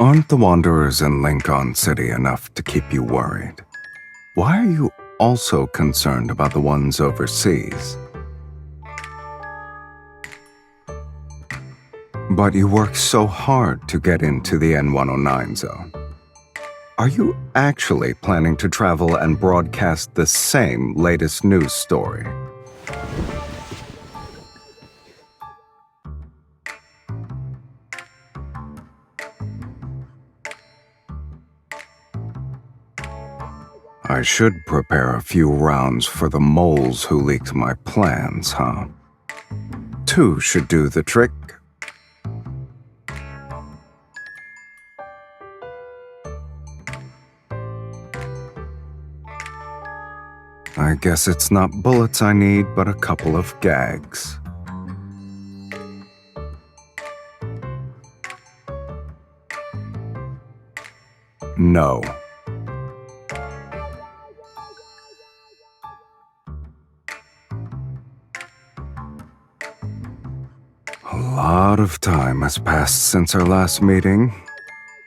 Aren't the Wanderers in Lincoln City enough to keep you worried? Why are you also concerned about the ones overseas? But you work so hard to get into the N109 zone. Are you actually planning to travel and broadcast the same latest news story? I should prepare a few rounds for the moles who leaked my plans, huh? 2 should do the trick. I guess it's not bullets I need, but a couple of gags. No. A lot of time has passed since our last meeting.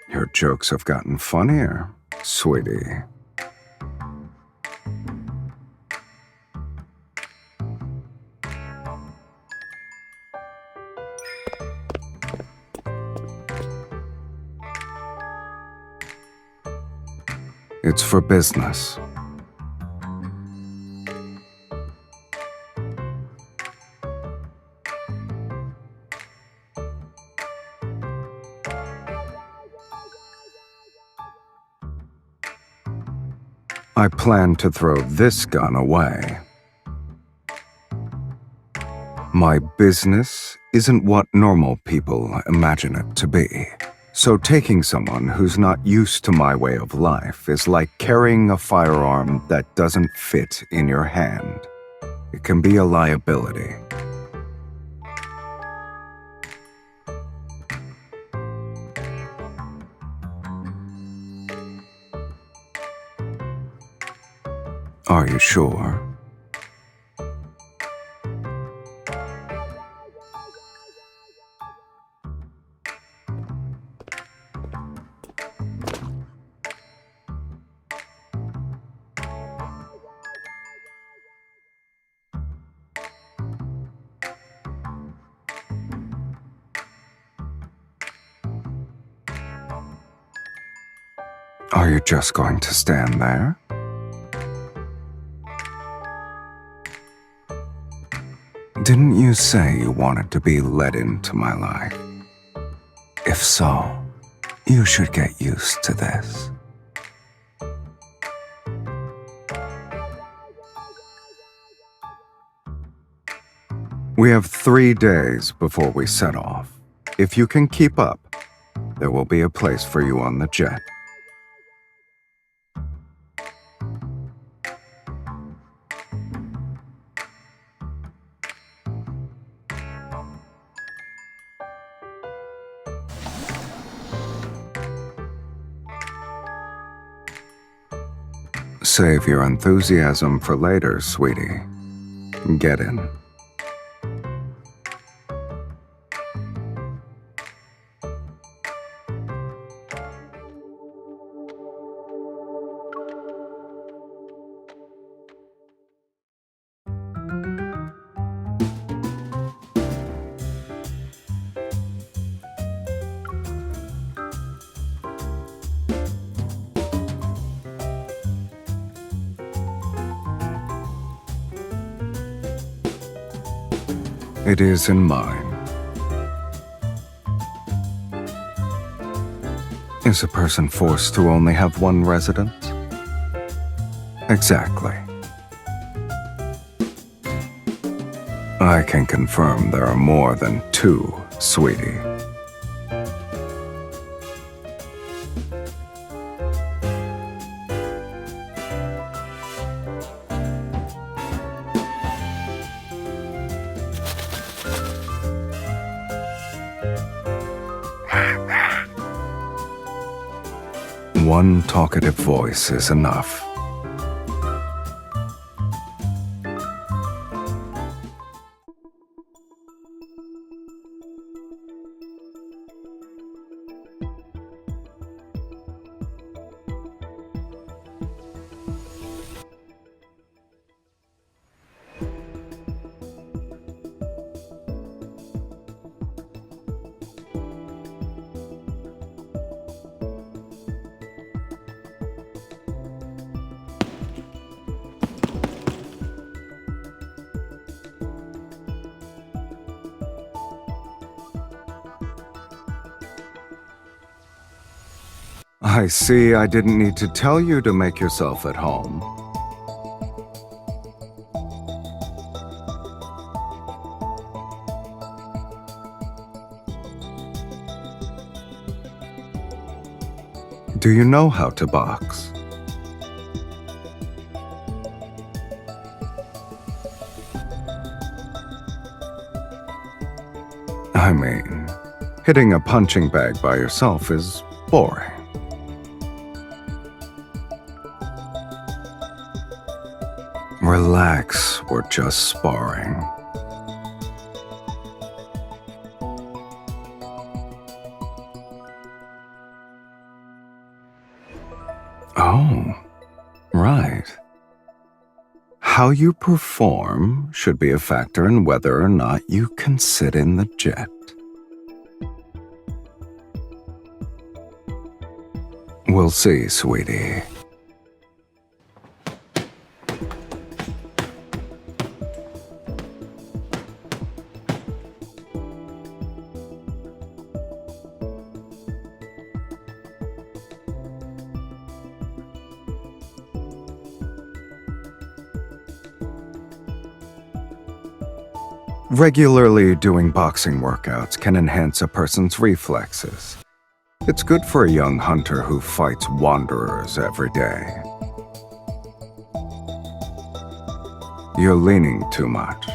Your jokes have gotten funnier, sweetie. It's for business. I plan to throw this gun away. My business isn't what normal people imagine it to be. So taking someone who's not used to my way of life is like carrying a firearm that doesn't fit in your hand. It can be a liability. Are you sure? Are you just going to stand there? Didn't you say you wanted to be let into my life? If so, you should get used to this. We have 3 days before we set off. If you can keep up, there will be a place for you on the jet. Save your enthusiasm for later, sweetie. Get in. It is in mine. Is a person forced to only have one residence? Exactly. I can confirm there are more than 2, sweetie. One talkative voice is enough. I see I didn't need to tell you to make yourself at home. Do you know how to box? I mean, hitting a punching bag by yourself is boring. Relax, we're just sparring. Oh, right. How you perform should be a factor in whether or not you can sit in the jet. We'll see, sweetie. Regularly doing boxing workouts can enhance a person's reflexes. It's good for a young hunter who fights wanderers every day. You're leaning too much.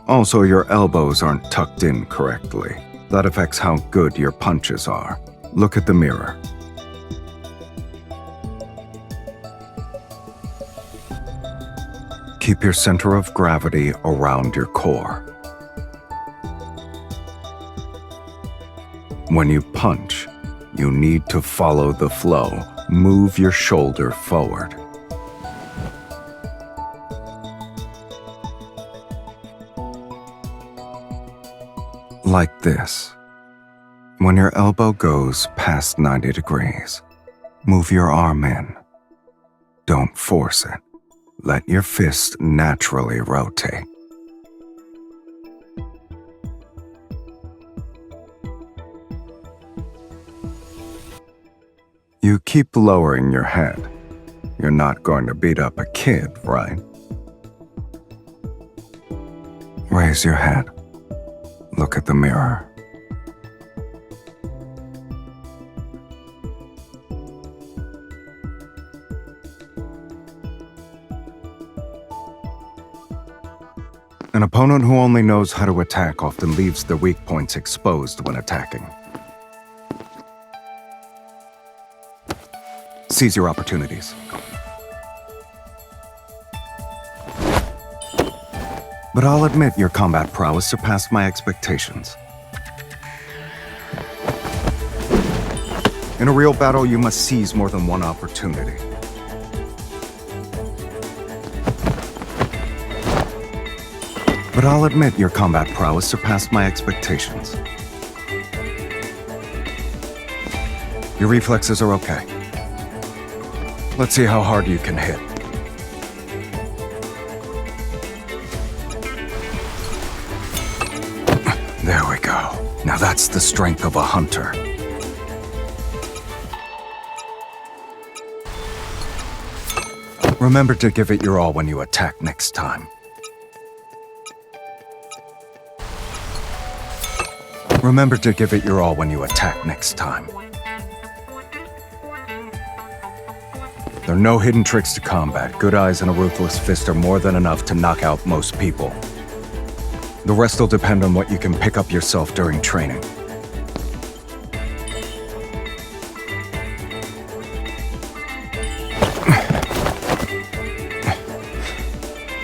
Also, your elbows aren't tucked in correctly. That affects how good your punches are. Look at the mirror. Keep your center of gravity around your core. When you punch, you need to follow the flow. Move your shoulder forward. Like this. When your elbow goes past 90 degrees, move your arm in. Don't force it. Let your fist naturally rotate. You keep lowering your head. You're not going to beat up a kid, right? Raise your head. Look at the mirror. An opponent who only knows how to attack often leaves their weak points exposed when attacking. Seize your opportunities. But I'll admit your combat prowess surpassed my expectations. In a real battle, you must seize more than one opportunity. But I'll admit your combat prowess surpassed my expectations. Your reflexes are okay. Let's see how hard you can hit. There we go. Now that's the strength of a hunter. Remember to give it your all when you attack next time. Remember to give it your all when you attack next time. There are no hidden tricks to combat. Good eyes and a ruthless fist are more than enough to knock out most people. The rest will depend on what you can pick up yourself during training.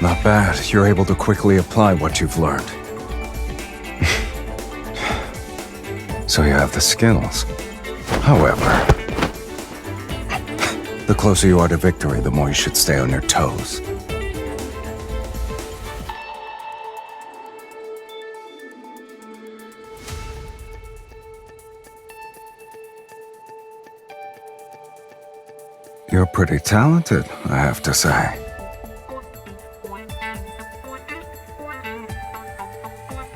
Not bad. You're able to quickly apply what you've learned. So you have the skills. However, the closer you are to victory, the more you should stay on your toes. You're pretty talented, I have to say.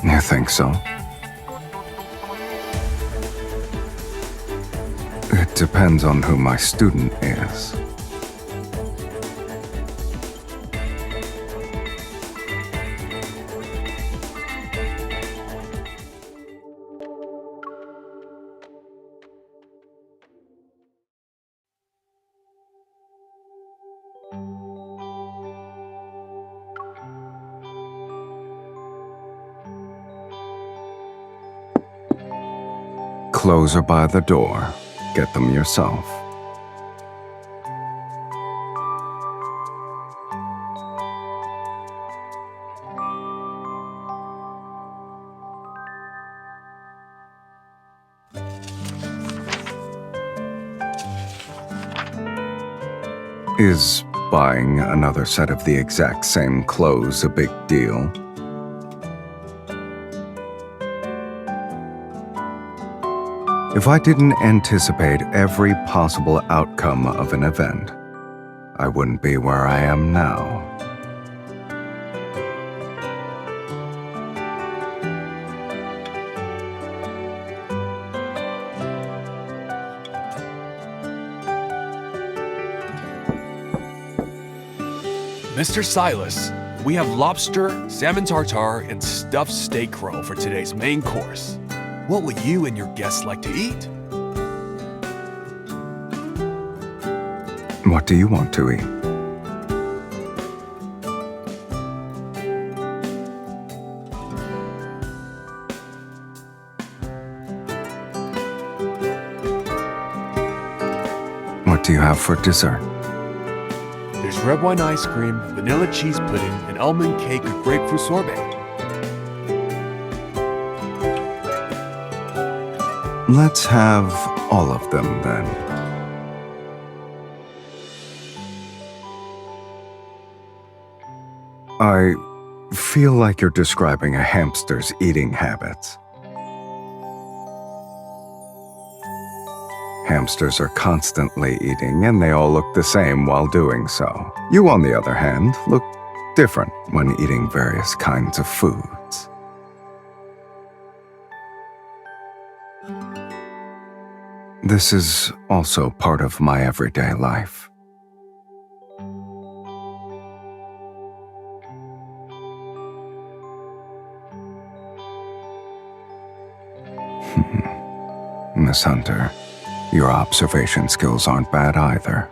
You think so? It Depends on who my student is. Clothes are by the door. Get them yourself. Is buying another set of the exact same clothes a big deal? If I didn't anticipate every possible outcome of an event, I wouldn't be where I am now. Mr. Sylus, we have lobster, salmon tartare, and stuffed steak roll for today's main course. What would you and your guests like to eat? What do you want to eat? What do you have for dessert? There's red wine ice cream, vanilla cheese pudding, and almond cake with grapefruit sorbet. Let's have all of them then. I feel like you're describing a hamster's eating habits. Hamsters are constantly eating, and they all look the same while doing so. You, on the other hand, look different when eating various kinds of foods. This is also part of my everyday life. Miss Hunter, your observation skills aren't bad either.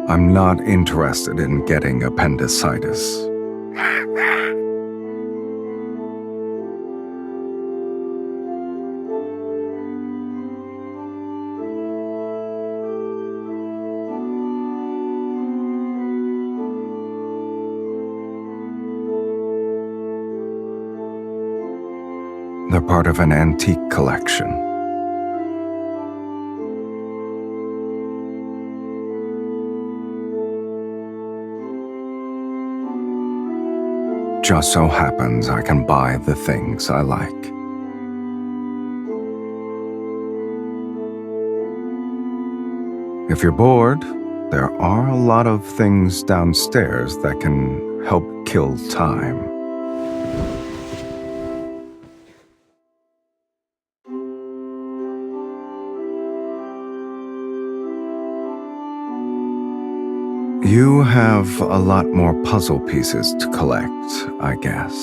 I'm not interested in getting appendicitis. They're part of an antique collection. Just so happens I can buy the things I like. If you're bored, there are a lot of things downstairs that can help kill time. You have a lot more puzzle pieces to collect, I guess.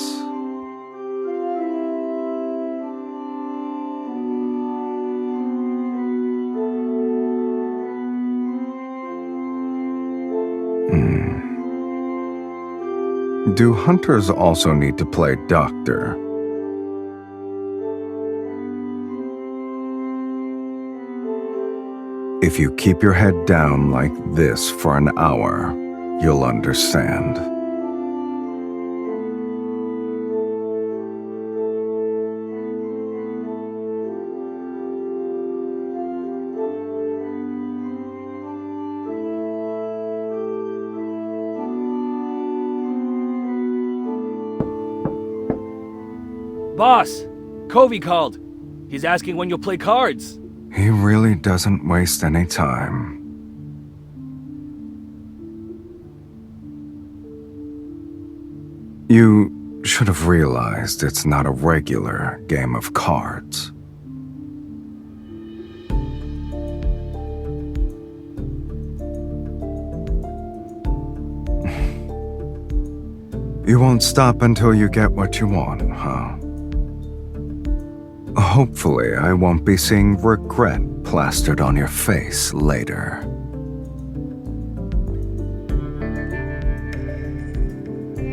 Do hunters also need to play doctor? If you keep your head down like this for an hour, you'll understand. Boss, Covey called. He's asking when you'll play cards. He really doesn't waste any time. You should have realized it's not a regular game of cards. You won't stop until you get what you want, huh? Hopefully, I won't be seeing regret plastered on your face later.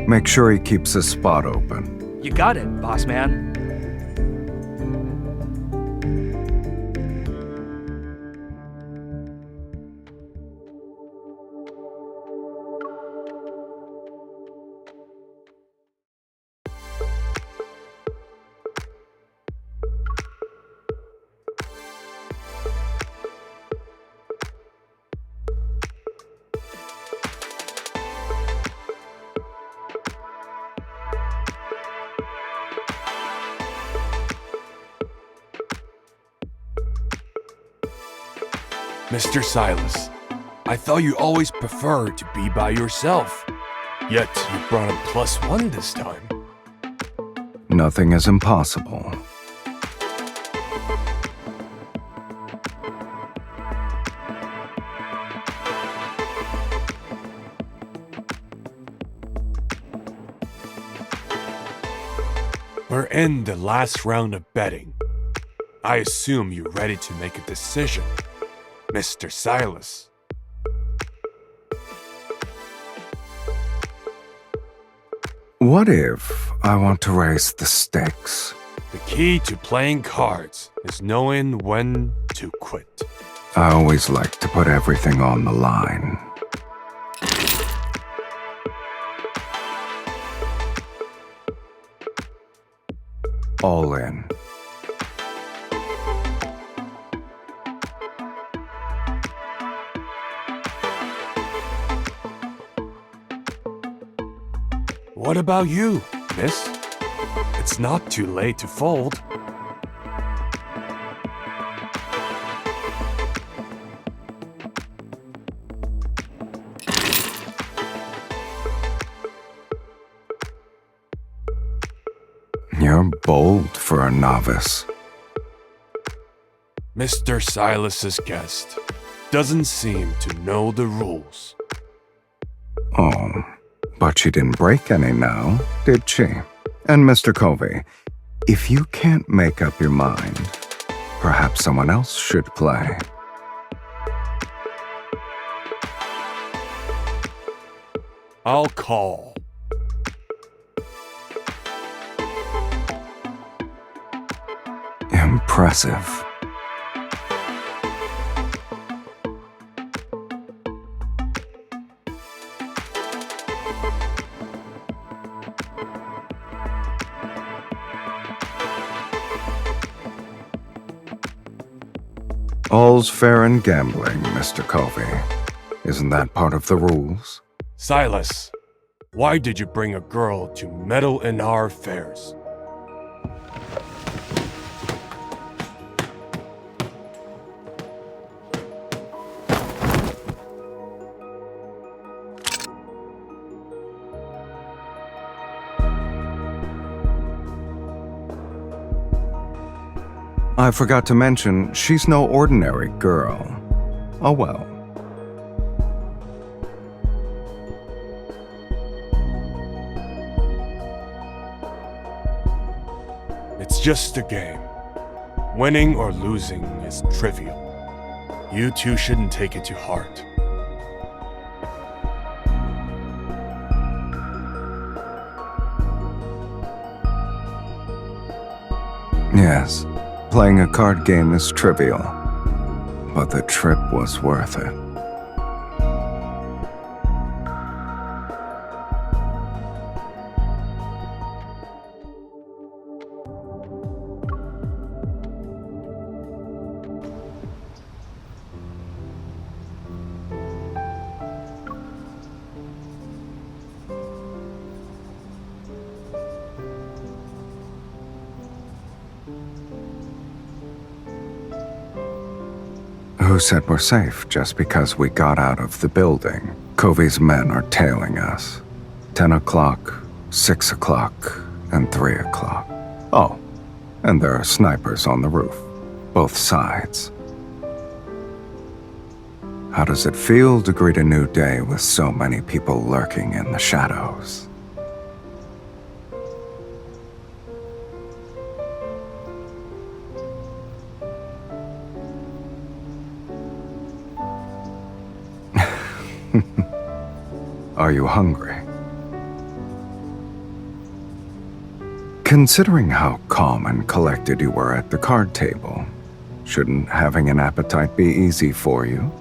Make sure he keeps his spot open. You got it, boss man. Mr. Sylus, I thought you always preferred to be by yourself. Yet you brought a +1 this time. Nothing is impossible. We're in the last round of betting. I assume you're ready to make a decision, Mr. Sylus. What if I want to raise the stakes? The key to playing cards is knowing when to quit. I always like to put everything on the line. All in. What about you, miss? It's not too late to fold. You're bold for a novice. Mr. Silas's guest doesn't seem to know the rules. Oh, but she didn't break any now, did she? And Mr. Covey, if you can't make up your mind, perhaps someone else should play. I'll call. Impressive. All's fair in gambling, Mr. Covey. Isn't that part of the rules? Silas, why did you bring a girl to meddle in our affairs? I forgot to mention, she's no ordinary girl. Oh well. It's just a game. Winning or losing is trivial. You two shouldn't take it to heart. Yes, playing a card game is trivial. but the trip was worth it. Who said we're safe just because we got out of the building? Covey's men are tailing us. 10 o'clock, 6 o'clock, and 3 o'clock. Oh, and there are snipers on the roof. Both sides. How does it feel to greet a new day with so many people lurking in the shadows? Are you hungry? Considering how calm and collected you were at the card table, shouldn't having an appetite be easy for you?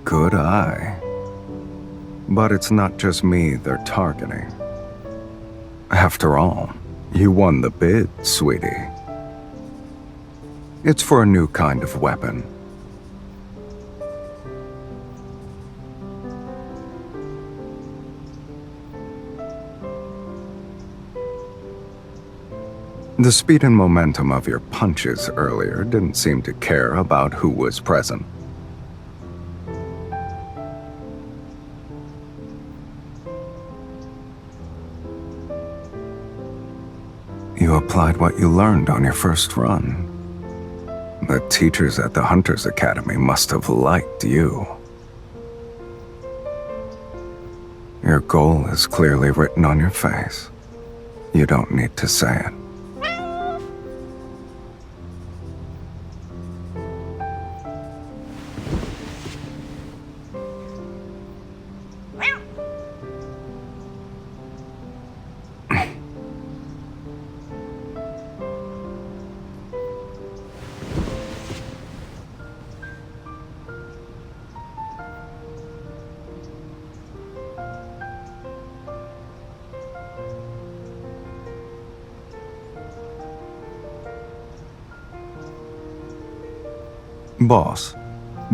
Good eye. But it's not just me they're targeting. After all, you won the bid, sweetie. It's for a new kind of weapon. The speed and momentum of your punches earlier didn't seem to care about who was present. You applied what you learned on your first run. The teachers at the Hunters Academy must have liked you. Your goal is clearly written on your face. You don't need to say it. Boss,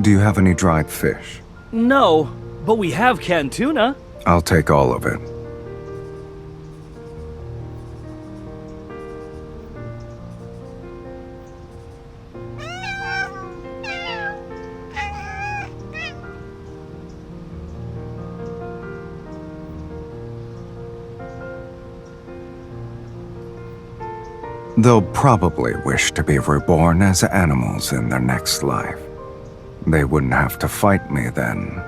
do you have any dried fish? No, but we have canned tuna. I'll take all of it. They'll probably wish to be reborn as animals in their next life. They wouldn't have to fight me then.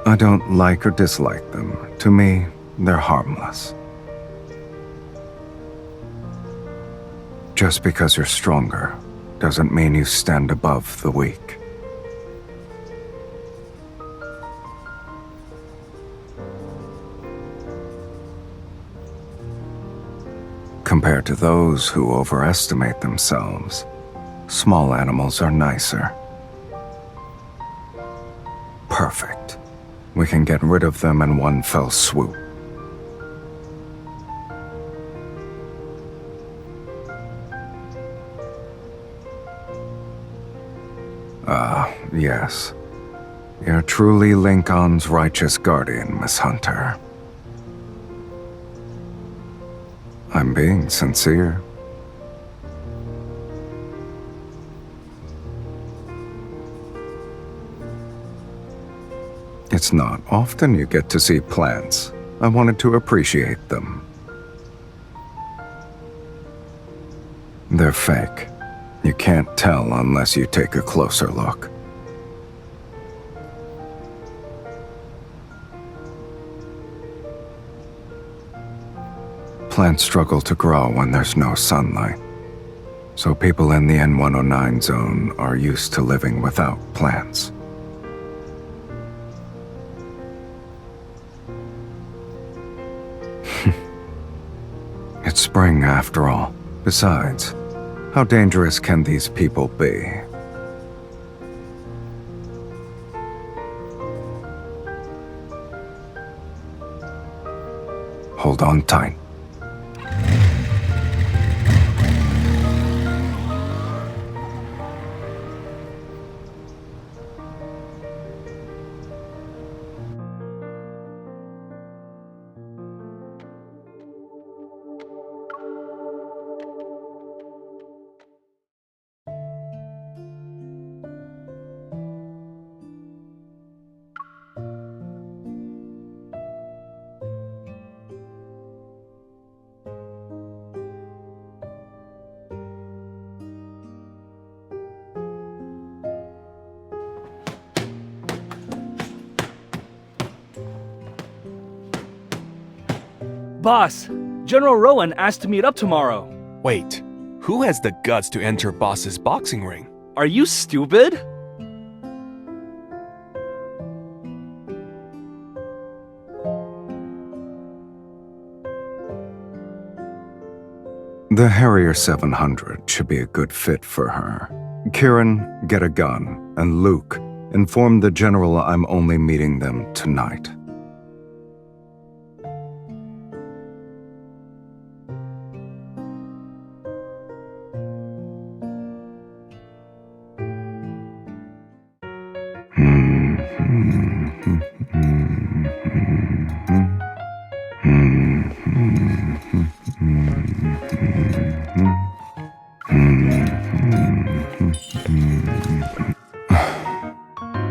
I don't like or dislike them. To me, they're harmless. Just because you're stronger doesn't mean you stand above the weak. Compared to those who overestimate themselves, small animals are nicer. Perfect. We can get rid of them in one fell swoop. Yes. You're truly Lincoln's righteous guardian, Miss Hunter. I'm being sincere. It's not often you get to see plants. I wanted to appreciate them. They're fake. You can't tell unless you take a closer look. Plants struggle to grow when there's no sunlight. So people in the N109 zone are used to living without plants. It's spring after all. Besides, how dangerous can these people be? Hold on tight. Boss, General Rowan asked to meet up tomorrow. Wait, who has the guts to enter Boss's boxing ring? Are you stupid? The Harrier 700 should be a good fit for her. Kieran, get a gun, and Luke, inform the General I'm only meeting them tonight.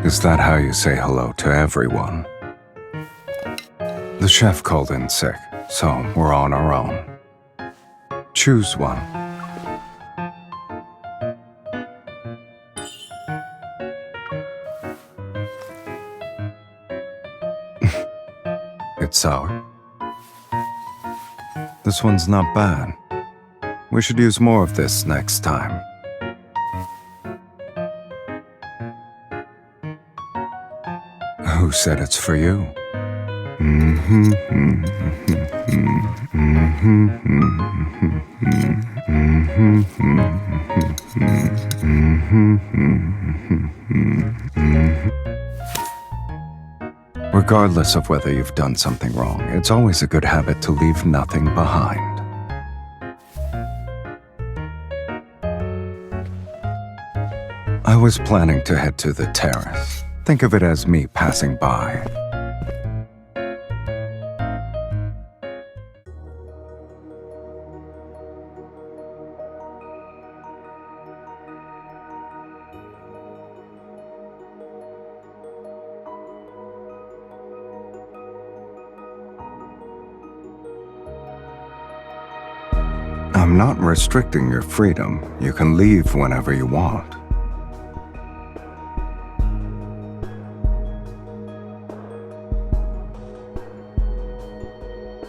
Is that how you say hello to everyone? The chef called in sick, so we're on our own. Choose one. It's sour. This one's not bad. We should use more of this next time. Who said it's for you? Regardless of whether you've done something wrong, it's always a good habit to leave nothing behind. I was planning to head to the terrace. Think of it as me passing by. I'm not restricting your freedom. You can leave whenever you want.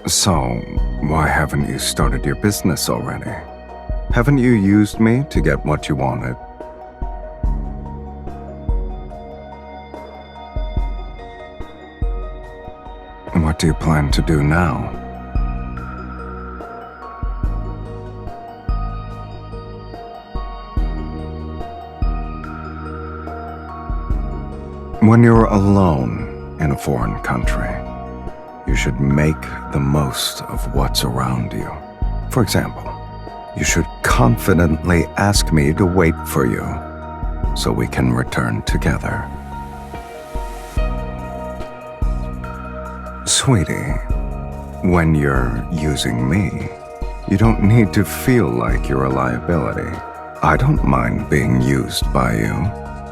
So, why haven't you started your business already? Haven't you used me to get what you wanted? What do you plan to do now? When you're alone in a foreign country, you should make the most of what's around you. For example, you should confidently ask me to wait for you so we can return together. Sweetie, when you're using me, you don't need to feel like you're a liability. I don't mind being used by you.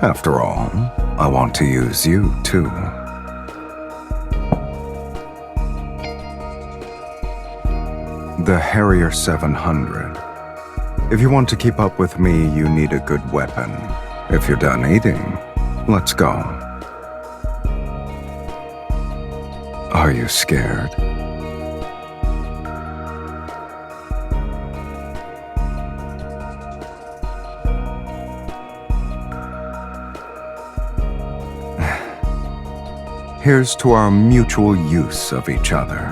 After all, I want to use you too. The Harrier 700. If you want to keep up with me, you need a good weapon. If you're done eating, let's go. Are you scared? Here's to our mutual use of each other.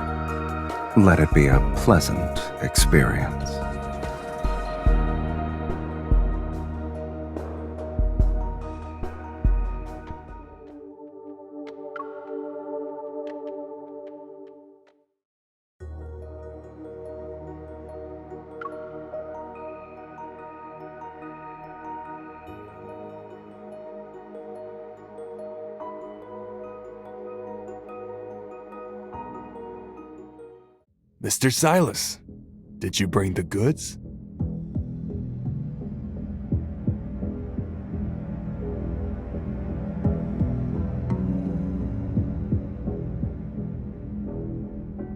Let it be a pleasant experience. Mr. Sylus, did you bring the goods?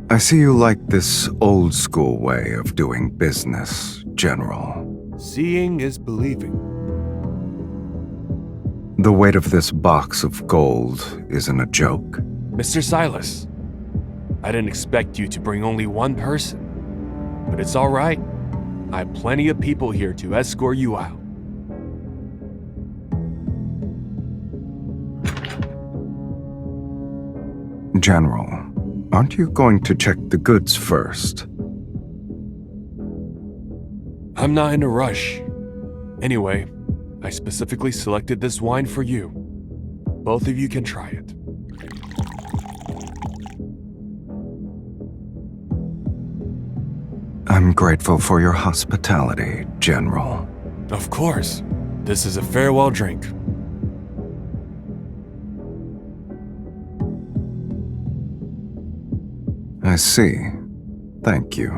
I see you like this old-school way of doing business, General. Seeing is believing. The weight of this box of gold isn't a joke. Mr. Sylus, I didn't expect you to bring only one person, but it's all right. I have plenty of people here to escort you out. General, aren't you going to check the goods first? I'm not in a rush. Anyway, I specifically selected this wine for you. Both of you can try it. I'm grateful for your hospitality, General. Of course. This is a farewell drink. I see. Thank you.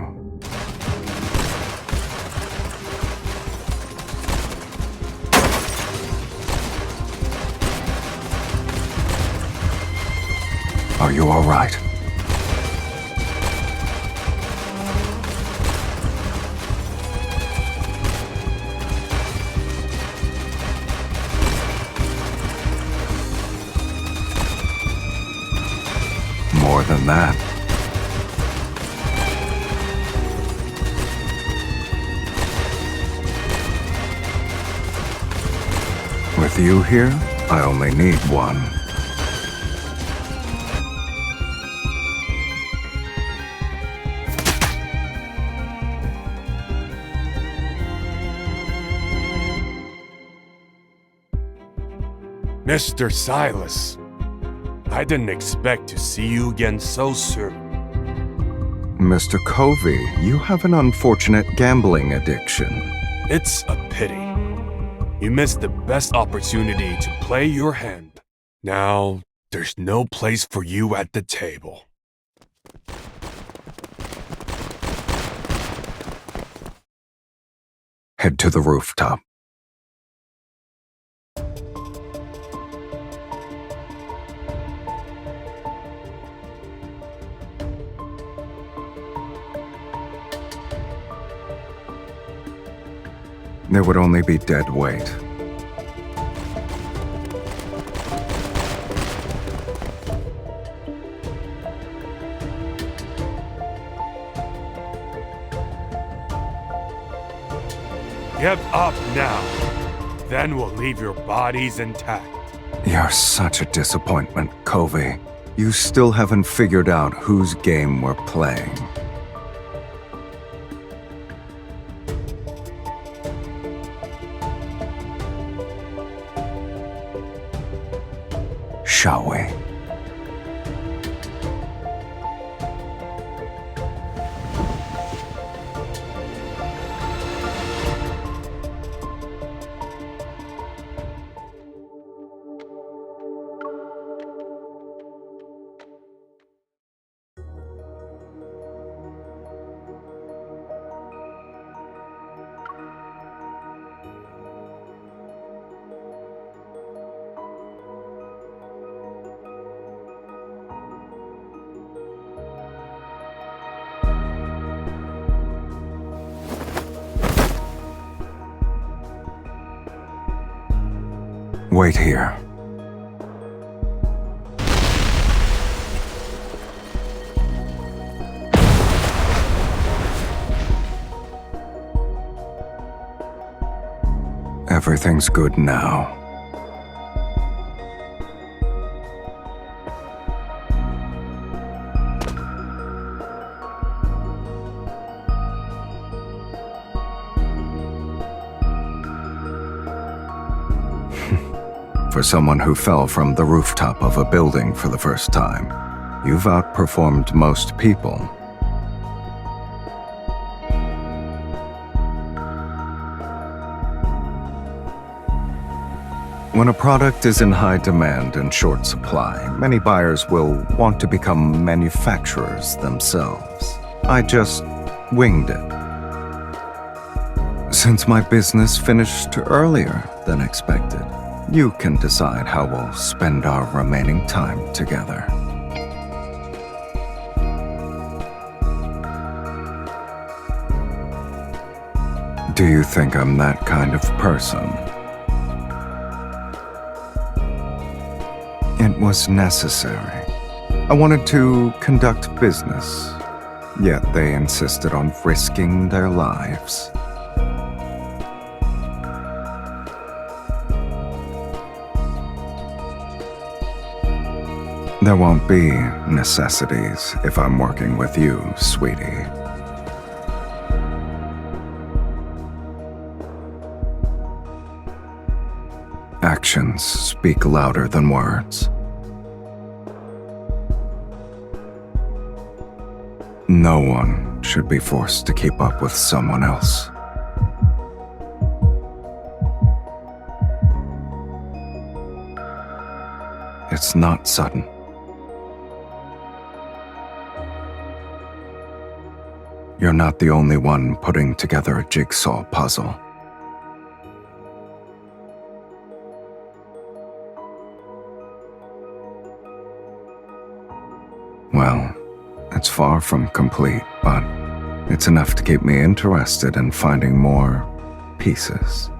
Are you all right? More than that. With you here, I only need one. Mr. Sylus, I didn't expect to see you again so soon. Mr. Covey, you have an unfortunate gambling addiction. It's a pity. You missed the best opportunity to play your hand. Now, there's no place for you at the table. Head to the rooftop. There would only be dead weight. Give up now. Then we'll leave your bodies intact. You're such a disappointment, Covey. You still haven't figured out whose game we're playing. Shall we? Wait here. Everything's good now. For someone who fell from the rooftop of a building for the first time, you've outperformed most people. When a product is in high demand and short supply, many buyers will want to become manufacturers themselves. I just winged it. Since my business finished earlier than expected, you can decide how we'll spend our remaining time together. Do you think I'm that kind of person? It was necessary. I wanted to conduct business, yet they insisted on risking their lives. There won't be necessities if I'm working with you, sweetie. Actions speak louder than words. No one should be forced to keep up with someone else. It's not sudden. You're not the only one putting together a jigsaw puzzle. Well, it's far from complete, but it's enough to keep me interested in finding more pieces.